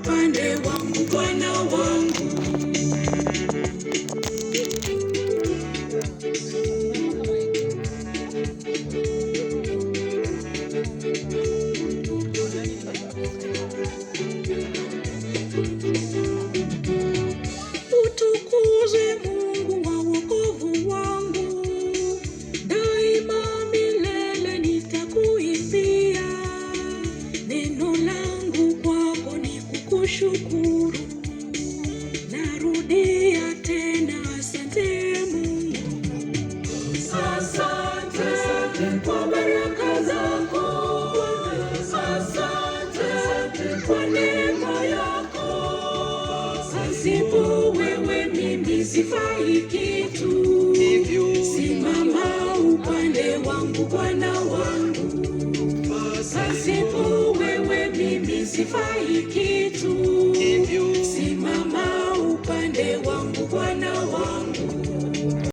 upande wangu, Bwana wangu. Utukuzwe Mungu wa wokovu wangu, daima milele nitakuimbia. Neno langu kwako ni kukushukuru, narudia tena, asante Mungu. Asante kwa baraka zako, asante kwa neema yako. Pasipo wewe mimi sifai kitu, simama upande wangu, Bwana wangu. Pasipo wewe mimi sifai kitu,